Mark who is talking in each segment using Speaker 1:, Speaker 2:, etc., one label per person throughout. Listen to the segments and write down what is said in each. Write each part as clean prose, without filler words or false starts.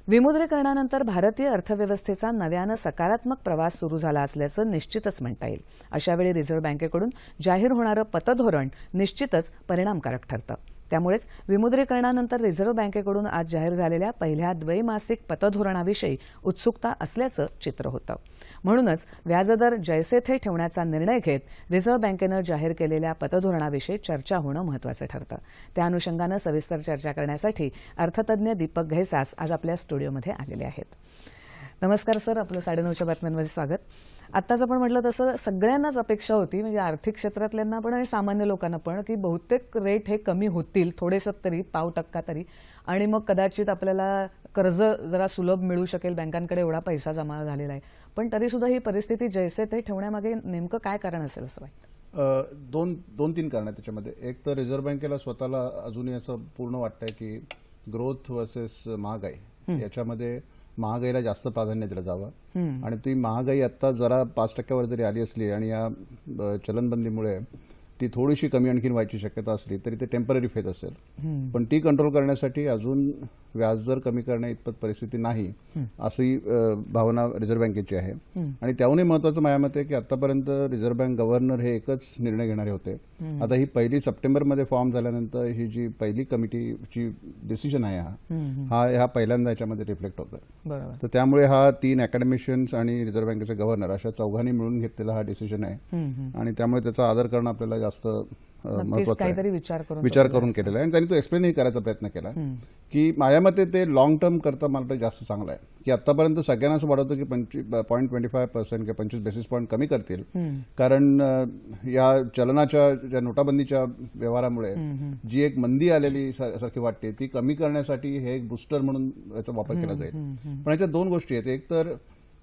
Speaker 1: विमुद्रीकरणानंतर भारतीय अर्थव्यवस्थेचा नव्यानं सकारात्मक प्रवास सुरू झाला असल्याचं निश्चितच म्हणता येईल. अशावेळी रिझर्व्ह बँकेकडून जाहीर होणारं पतधोरण निश्चितच परिणामकारक ठरतं. त्यामुळेच विमुद्रीकरणानंतर रिझर्व्ह बँकेकडून आज जाहीर झालेल्या पहिल्या द्वैमासिक पतधोरणाविषयी उत्सुकता असल्याचं चित्र होतं. म्हणूनच व्याजदर जैसे थे ठेवण्याचा निर्णय घेत रिझर्व्ह बँकेनं जाहीर केलेल्या पतधोरणाविषयी चर्चा होणं महत्त्वाचं ठरतं. त्या अनुषंगानं सविस्तर चर्चा करण्यासाठी अर्थतज्ञ दीपक घैसास आज आपल्या स्टुडिओमध्ये आलेले आहेत. नमस्कार सर, आपलं 9:30च्या बातम्यांमध्ये स्वागत. आत्ताच आपण म्हटलं तसं सगळ्यांनाच अपेक्षा होती, म्हणजे आर्थिक क्षेत्रातल्यांना पण आणि सामान्य लोकांना पण, की बहुतेक रेट हे कमी होतील, थोडेसं तरी, 0.5% तरी, आणि मग कदाचित आपल्याला कर्ज जरा सुलभ मिळू शकेल. बँकांकडे एवढा पैसा जमा झालेला आहे. पण तरीसुद्धा ही परिस्थिती जैसे ते ठेवण्यामागे नेमकं काय कारण असेल असं वाटतं?
Speaker 2: दोन तीन कारण आहेत त्याच्यामध्ये. एक तर रिझर्व्ह बँकेला स्वतःला अजूनही असं पूर्ण वाटतंय की ग्रोथ वर्सेस महागाई याच्यामध्ये महागाईला जास्त प्राधान्य दिलं जावं, आणि ती महागाई आता जरा 5%वर जरी आली असली आणि या चलनबंदीमुळे ती थोडीशी कमी आणखीन व्हायची शक्यता असली तरी ते टेम्पररी फेज असेल. पण ती कंट्रोल करण्यासाठी अजून व्याजदर कमी करण्या इतपत परिस्थिती नाही अशी भावना रिझर्व्ह बँकेची आहे. आणि त्याहूनही महत्वाचं माझ्या मते की आतापर्यंत रिझर्व्ह बँक गव्हर्नर हे एकच निर्णय घेणारे होते. आता ही 1 सप्टेंबरमध्ये फॉर्म झाल्यानंतर ही जी पहिली कमिटीची डिसिजन आहे हा पहिल्यांदा याच्यामध्ये रिफ्लेक्ट होतोय. तर त्यामुळे हा 3 अकॅडमिशियन्स आणि रिझर्व्ह बँकेचे गव्हर्नर अशा चौघांनी मिळून घेतलेला हा डिसिजन आहे, आणि त्यामुळे त्याचा आदर करणं आपल्याला जास्त महत्वाचं आहे. विचार करून केलेला आहे, आणि त्यांनी तो एक्सप्लेनही करायचा प्रयत्न केला की माझ्या मते ते लॉंग टर्म करता मला जास्त चांगलं आहे. की आतापर्यंत सगळ्यांना असं वाटतं की 0.25% किंवा 25 बेसिस पॉईंट कमी करतील, कारण या चलनाच्या ज्या नोटाबंदीच्या व्यवहारामुळे जी एक मंदी आलेली सारखी वाटते ती कमी करण्यासाठी हे एक बुस्टर म्हणून याचा वापर केला जाईल. पण याच्या 2 गोष्टी आहेत. एक तर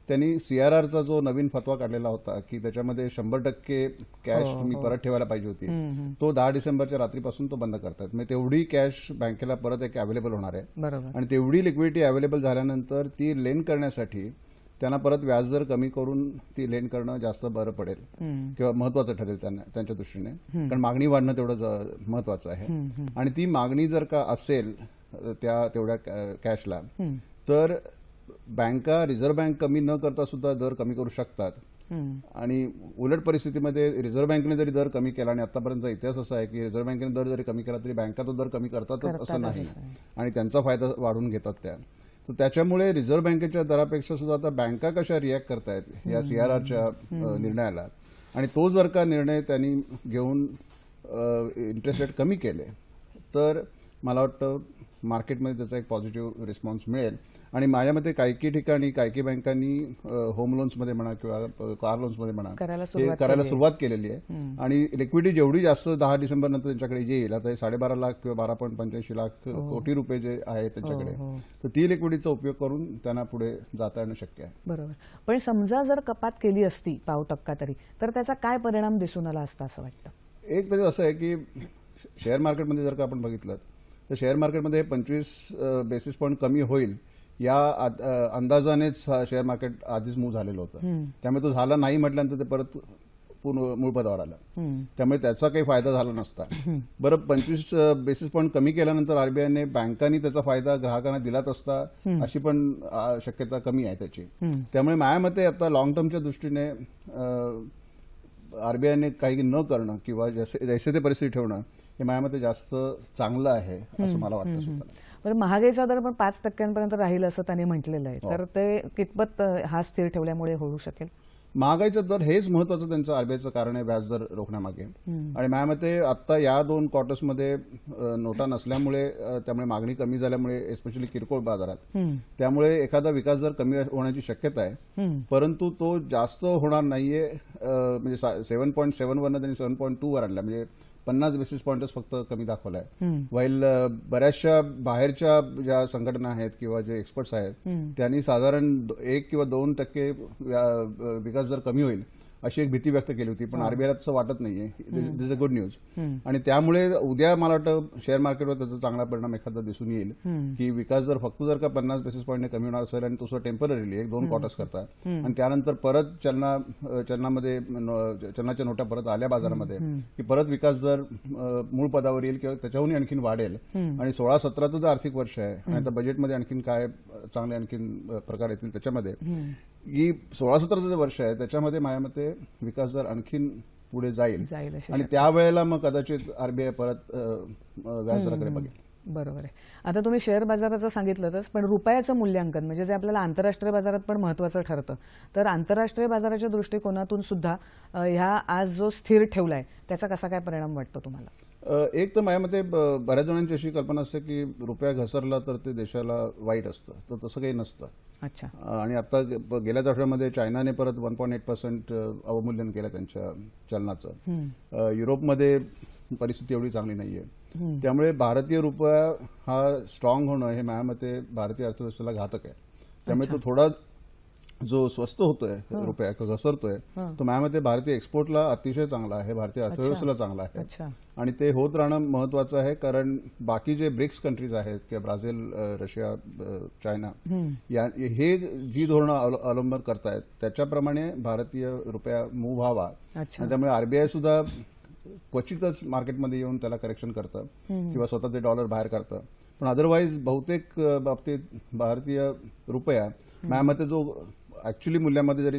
Speaker 2: त्यांनी सीआरआरचा जो नवीन फतवा काढलेला होता की त्याच्यामध्ये 100% कॅश तुम्ही परत ठेवायला पाहिजे होती, तो 10 डिसेंबरच्या रात्रीपासून तो बंद करतात. म्हणजे तेवढी कॅश बँकेला परत एक अवेलेबल होणार आहे, आणि तेवढी लिक्विडिटी अवेलेबल झाल्यानंतर ती लेन करण्यासाठी त्यांना परत व्याजदर कमी करून ती लेन करणं जास्त बरं पडेल किंवा महत्वाचं ठरेल त्यांच्या दृष्टीने, कारण मागणी वाढणं तेवढं महत्वाचं आहे. आणि ती मागणी जर का असेल तेवढ्या कॅशला, तर बँका रिझर्व्ह बँक कमी न करता सुद्धा दर कमी करू शकतात. आणि उलट परिस्थितीमध्ये रिझर्व्ह बँकेने जरी दर कमी केला, आणि आतापर्यंतचा इतिहास असा आहे की रिझर्व्ह बँकेने दर जरी कमी केला तरी बँका तो दर कमी करतातच असं नाही, आणि त्यांचा फायदा वाढवून घेतात त्या. तर त्याच्यामुळे रिझर्व्ह बँकेच्या दरापेक्षा सुद्धा आता बँका कशा रिॲक्ट करतायत या सीआरआरच्या निर्णयाला, आणि तो जर का निर्णय त्यांनी घेऊन इंटरेस्ट रेट कमी केले तर मला वाटतं मार्केटमध्ये त्याचा एक पॉझिटिव्ह रिस्पॉन्स मिळेल. आणि माझ्या मते काही ठिकाणी काही बँकांनी होम लोन्समध्ये म्हणा किंवा कार लोन्समध्ये म्हणा करायला सुरुवात केलेली आहे, आणि लिक्विडिटी जेवढी जास्त 10 डिसेंबर नंतर त्यांच्याकडे येईल, आता 12.5 लाख किंवा 12.85 लाख कोटी रुपये जे आहेत त्यांच्याकडे, तर ती लिक्विडिटीचा उपयोग करून त्यांना पुढे जाता येणं शक्य आहे.
Speaker 1: बरोबर. पण समजा जर कपात केली असती 0.5% तरी, तर त्याचा काय परिणाम दिसून आला असता असं वाटतं?
Speaker 2: एक तरी असं आहे की शेअर मार्केटमध्ये जर का आपण बघितलं तर शेअर मार्केटमध्ये 25 बेसिस पॉईंट कमी होईल या अंदाजानेच शेअर मार्केट आधीच मूव्ह झालेलं होतं. त्यामुळे तो झाला नाही म्हटल्यानंतर ते परत मूळ पदावर आलं, त्यामुळे त्याचा काही फायदा झाला नसता. बरं, 25 बेसिस पॉईंट कमी केल्यानंतर आरबीआयने बँकांनी त्याचा फायदा ग्राहकांना दिलाच असता अशी पण शक्यता कमी आहे त्याची. त्यामुळे माझ्या मते आता लॉंग टर्मच्या दृष्टीने आरबीआयने काही न करणं किंवा जैसे ते परिस्थिती ठेवणं हे माझ्या मते जास्त चांगलं आहे असं मला वाटतं सुद्धा.
Speaker 1: बरं, महागाईचा दर पण 5% राहील असं त्यांनी म्हटलेलं आहे, तर ते कितपत हा स्थिर ठेवल्यामुळे होऊ शकेल?
Speaker 2: महागाईचा दर हेच महत्वाचं त्यांचं आरबीआयचं कारण आहे व्याजदर रोखण्यामागे. आणि माझ्या मते आता या 2 क्वार्टर्समध्ये नोटा नसल्यामुळे, त्यामुळे मागणी कमी झाल्यामुळे, एस्पेशली किरकोळ बाजारात, त्यामुळे एखादा विकास दर कमी होण्याची शक्यता आहे, परंतु तो जास्त होणार नाहीये. म्हणजे 7.7 वरनं त्यांनी 7.2 वर आणला, म्हणजे 50 बेसिस पॉईंटच फक्त कमी दाखवलाय. वाईल बऱ्याचशा बाहेरच्या ज्या संघटना आहेत किंवा जे एक्सपर्ट्स आहेत त्यांनी साधारण 1 किंवा 2% विकास जर कमी होईल अशी एक भीती व्यक्त केली होती, पण आरबीआयला तसं वाटत नाहीये. This a good news. आणि त्यामुळे उद्या मला वाटतं शेअर मार्केटवर त्याचा चांगला परिणाम एखादा दिसून येईल की विकास जर फक्त जर का 50 बेसिस पॉईंटने कमी होणार असेल आणि तो टेम्पररीली 1-2 क्वार्टर्स करता आणि त्यानंतर परत चलनाच्या नोटा परत आल्या बाजारामध्ये की परत विकास जर मूळ पदावर येईल किंवा त्याच्याहून आणखीन वाढेल आणि 16-17चं जे आर्थिक वर्ष आहे आणि आता बजेटमध्ये आणखीन काय चांगले आणखीन प्रकार येतील त्याच्यामध्ये की 16-17चं जे वर्ष आहे त्याच्यामध्ये माझ्या मते विकास दर आणखीन पुढे जाईल आणि त्यावेळेला मग कदाचित आरबीआय परत व्याजदराकडे बघेल.
Speaker 1: बरोबर आहे. आता तुम्ही शेअर बाजाराचं सांगितलंच, पण रुपयाचं मूल्यांकन म्हणजे जे आपल्याला आंतरराष्ट्रीय बाजारात पण महत्त्वाचं ठरतं, तर आंतरराष्ट्रीय बाजाराच्या दृष्टिकोनातून सुद्धा ह्या आज जो स्थिर ठेवलाय त्याचा कसा काय परिणाम वाटतो तुम्हाला?
Speaker 2: एक तर माझ्या मते बऱ्याच जणांची अशी कल्पना असते की रुपया घसरला तर ते देशाला वाईट असतं, तर तसं काही नसतं.
Speaker 1: अच्छा.
Speaker 2: आणि आता गेल्याच आठवड्यामध्ये चायनाने परत 1.8% अवमूल्यन केलं त्यांच्या चलनाचं. युरोपमध्ये परिस्थिती एवढी चांगली नाहीये. त्यामुळे भारतीय रुपया हा स्ट्रॉंग होणं हे माझ्या मते भारतीय अर्थव्यवस्थेला घातक आहे. त्यामुळे तो थोडा जो स्वस्त होतोय रुपया घसरतोय तो माझ्या मते भारतीय एक्सपोर्टला अतिशय चांगला आहे, भारतीय अर्थव्यवस्थेला चांगला आहे आणि ते होत राहणं महत्वाचं आहे. कारण बाकी जे ब्रिक्स कंट्रीज आहेत किंवा ब्राझील, रशिया, चायना हे जी धोरणं अवलंबन करतायत त्याच्याप्रमाणे भारतीय रुपया मूव्ह व्हावा. त्यामुळे आरबीआय सुद्धा क्वचितच मार्केटमध्ये येऊन त्याला करेक्शन करतं किंवा स्वतः ते डॉलर बाहेर काढतं, पण अदरवाईज बहुतेक बाबतीत भारतीय रुपया माझ्या मते जो ऍक्च्युली मूल्यामध्ये जरी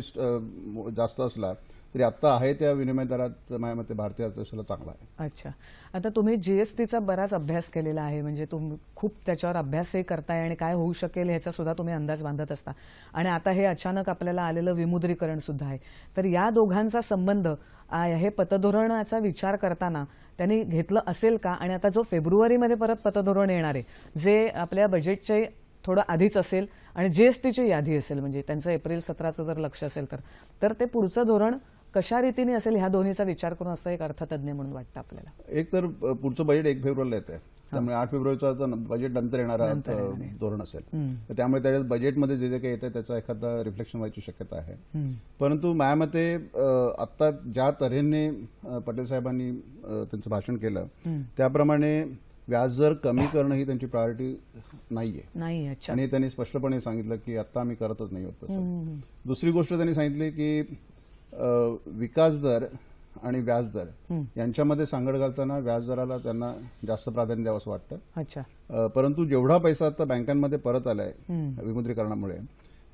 Speaker 2: जास्त असला तरी आता आहे त्या विनिमय दरात माझ्या मते भारतीय अर्थव्यवस्थेला चांगला आहे.
Speaker 1: अच्छा. आता तुम्ही जीएसटीचा बराच अभ्यास केलेला आहे, म्हणजे तुम्ही खूप त्याच्यावर अभ्यासही करताय आणि काय होऊ शकेल ह्याचा सुद्धा तुम्ही अंदाज बांधत असता आणि आता हे अचानक आपल्याला आलेलं विमुद्रीकरण सुद्धा आहे. तर या दोघांचा संबंध हे पतधोरणाचा विचार करताना त्यांनी घेतलं असेल का? आणि आता जो फेब्रुवारीमध्ये परत पतधोरण येणार आहे जे आपल्या बजेटचे थोडं आधीच असेल आणि जीएसटीची यादी असेल, म्हणजे त्यांचं एप्रिल 17चं जर लक्ष असेल तर ते पुढचं धोरण कशा रीतीने असेल ह्या दोन्हीचा विचार करून असं एक अर्थतज्ञ म्हणून वाटतं आपल्याला.
Speaker 2: एक तर पुढचं बजेट 1 फेब्रुवारीला येतंय, त्यामुळे 8 फेब्रुवारीचा बजेट नंतर येणारा धोरण असेल, त्यामुळे त्याच्यात बजेटमध्ये जे काही येतं त्याचा एखादा रिफ्लेक्शन व्हायची शक्यता आहे. परंतु माझ्या मते आता ज्या तऱ्हेने पटेल साहेबांनी त्यांचं भाषण केलं त्याप्रमाणे व्याजदर कमी करणं ही त्यांची प्रायोरिटी नाहीये आणि त्यांनी स्पष्टपणे सांगितलं की आता आम्ही करतच नाही होत तसं. दुसरी गोष्ट त्यांनी सांगितली की विकास दर आणि व्याजदर यांच्यामध्ये सांगड घालताना व्याजदराला त्यांना जास्त प्राधान्य द्यावं असं वाटतं. परंतु जेवढा पैसा आता बँकांमध्ये परत आलाय विमुद्रीकरणामुळे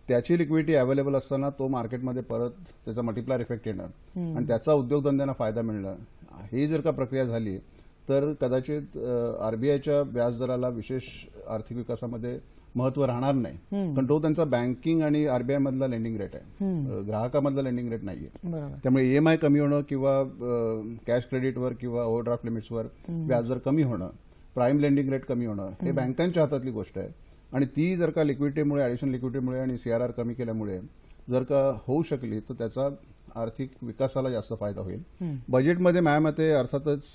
Speaker 2: त्याची लिक्विडिटी अवेलेबल असताना तो मार्केटमध्ये परत त्याचा मल्टिप्लायर इफेक्ट येणं आणि त्याचा उद्योगधंद्यांना फायदा मिळणं ही जर का प्रक्रिया झाली तर कदाचित आरबीआयच्या व्याजदराला विशेष आर्थिक विकासामध्ये महत्व राहणार नाही, पण तो त्यांचा बँकिंग आणि आरबीआय मधला लेंडिंग रेट आहे, ग्राहकामधला लेंडिंग रेट नाहीये. त्यामुळे ईएमआय कमी होणं किंवा कॅश क्रेडिटवर किंवा ओव्हरड्राफ्ट लिमिट्सवर व्याजदर कमी होणं, प्राईम लेंडिंग रेट कमी होणं हे बँकांच्या हातातली गोष्ट आहे आणि ती जर का लिक्विडिटीमुळे, ॲडिशनल लिक्विडिटीमुळे आणि सीआरआर कमी केल्यामुळे जर का होऊ शकली तर त्याचा आर्थिक विकासाला जास्त फायदा होईल. बजेटमध्ये माझ्या मते अर्थातच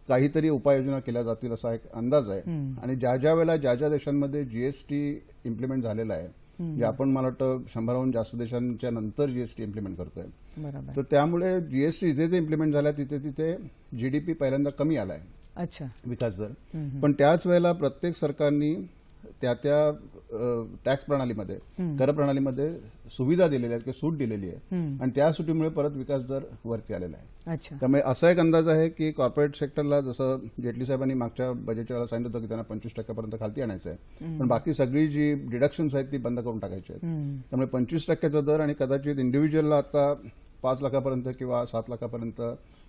Speaker 2: काहीतरी उपाययोजना केल्या जातील असा एक अंदाज आहे आणि ज्या वेळेला ज्या देशांमध्ये जीएसटी इम्प्लिमेंट झालेला आहे, जे आपण मला वाटतं 100हून जास्त देशांच्या नंतर जीएसटी इम्प्लिमेंट करतोय, तर त्यामुळे जीएसटी जिथे इम्प्लिमेंट झाला तिथे जीडीपी पहिल्यांदा कमी आलाय विकास दर. पण त्याच वेळेला प्रत्येक सरकारनी त्या टॅक्स प्रणालीमध्ये, कर प्रणालीमध्ये सुविधा दिलेल्या आहेत किंवा सूट दिलेली आहे आणि त्या सुटीमुळे परत विकास दर वरती आलेला आहे. त्यामुळे असा एक अंदाज आहे की कॉर्पोरेट सेक्टरला जसं जेटली साहेबांनी मागच्या बजेटच्या वेळेला सांगितलं होतं की त्यांना 25% खालती आणायचं आहे, पण बाकी सगळी जी डिडक्शन्स आहेत ती बंद करून टाकायची आहेत. त्यामुळे 25% दर आणि कदाचित इंडिव्हिज्युअलला आता 5 लाखापर्यंत किंवा 7 लाखापर्यंत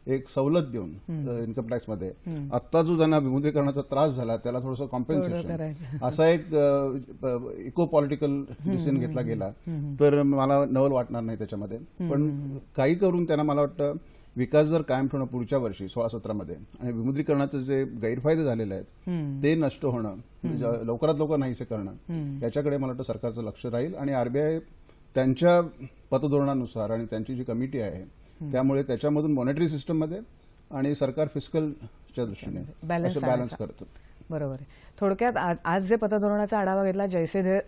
Speaker 2: एक सवलत देऊन इन्कम टॅक्समध्ये आता जो ज्यांना विमुद्रीकरणाचा त्रास झाला त्याला थोडंसं कॉम्पेन्सेशन असा एक इको पॉलिटिकल डिसिजन घेतला गेला तर मला नवल वाटणार नाही त्याच्यामध्ये. पण काही करून त्यांना मला वाटतं विकास दर कायम ठेवणं पुढच्या वर्षी 16-17मध्ये आणि विमुद्रीकरणाचे जे गैरफायदे झालेले आहेत ते नष्ट होणं, लवकरात लवकर नाहीसे करणं, याच्याकडे मला वाटतं सरकारचं लक्ष राहील आणि आरबीआय त्यांच्या पतधोरणानुसार आणि त्यांची जी कमिटी आहे त्यामुळे त्याच्यामधून मॉनिटरी सिस्टममध्ये आणि सरकार फिस्कलच्या दृष्टीने बॅलन्स करतं.
Speaker 1: बरोबर आहे. थोडक्यात आज जे पतधोरणाचा आढावा घेतला जैसे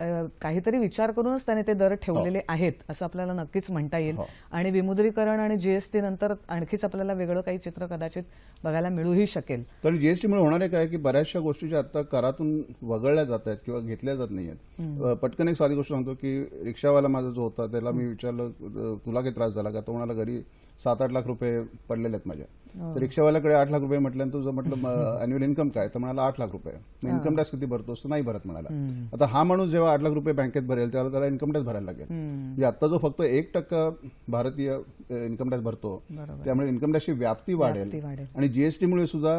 Speaker 1: काहीतरी विचार करूनच त्याने ते दर ठेवलेले आहेत असं आपल्याला नक्कीच म्हणता येईल. आणि विमुद्रीकरण आणि जीएसटी नंतर आणखीच आपल्याला वेगळं काही चित्र कदाचित बघायला मिळूही शकेल.
Speaker 2: तर जीएसटीमुळे होणार आहे काय की बऱ्याचशा गोष्टी ज्या आता करातून वगळल्या जात आहेत किंवा घेतल्या जात नाहीयेत. पटकन एक साधी गोष्ट सांगतो की रिक्षावाला माझा जो होता त्याला मी विचारलं तुला काही त्रास झाला का, तो म्हणाला घरी 7-8 लाख रुपये पडलेले आहेत माझ्या. तर रिक्षावाल्याकडे 8 लाख रुपये म्हटल्यानंतर तुझं म्हटलं अॅन्युअल इन्कम काय, तर म्हणाला 8 लाख रुपये. इन्कम टॅक्स किती भरतोस, नाही भरत म्हणाला. आता हा माणूस जेव्हा 8 लाख रुपये बँकेत भरेल तेव्हा त्याला इन्कम टॅक्स भरायला लागेल. म्हणजे आता जो फक्त 1% भारतीय इन्कम टॅक्स भरतो त्यामुळे इन्कम टॅक्सची व्याप्ती वाढेल आणि जीएसटीमुळे सुद्धा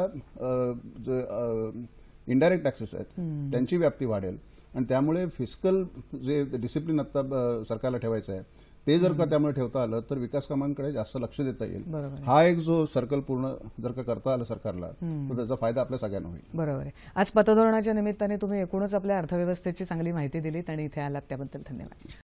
Speaker 2: इनडायरेक्ट टॅक्सेस आहेत त्यांची व्याप्ती वाढेल आणि त्यामुळे फिस्कल जे डिसिप्लिन आता सरकारला ठेवायचं आहे ते जर का त्यामुळे ठेवता आलं तर विकास कामांकडे जास्त लक्ष देता येईल. हा एक जो सर्कल पूर्ण जर का करता आलं सरकारला तर त्याचा फायदा आपल्या सगळ्यांना होईल.
Speaker 1: बरोबर आहे. आज पतधोरणाच्या निमित्ताने तुम्ही एकूणच आपल्या अर्थव्यवस्थेची चांगली माहिती दिलीत आणि इथे आलात त्याबद्दल धन्यवाद.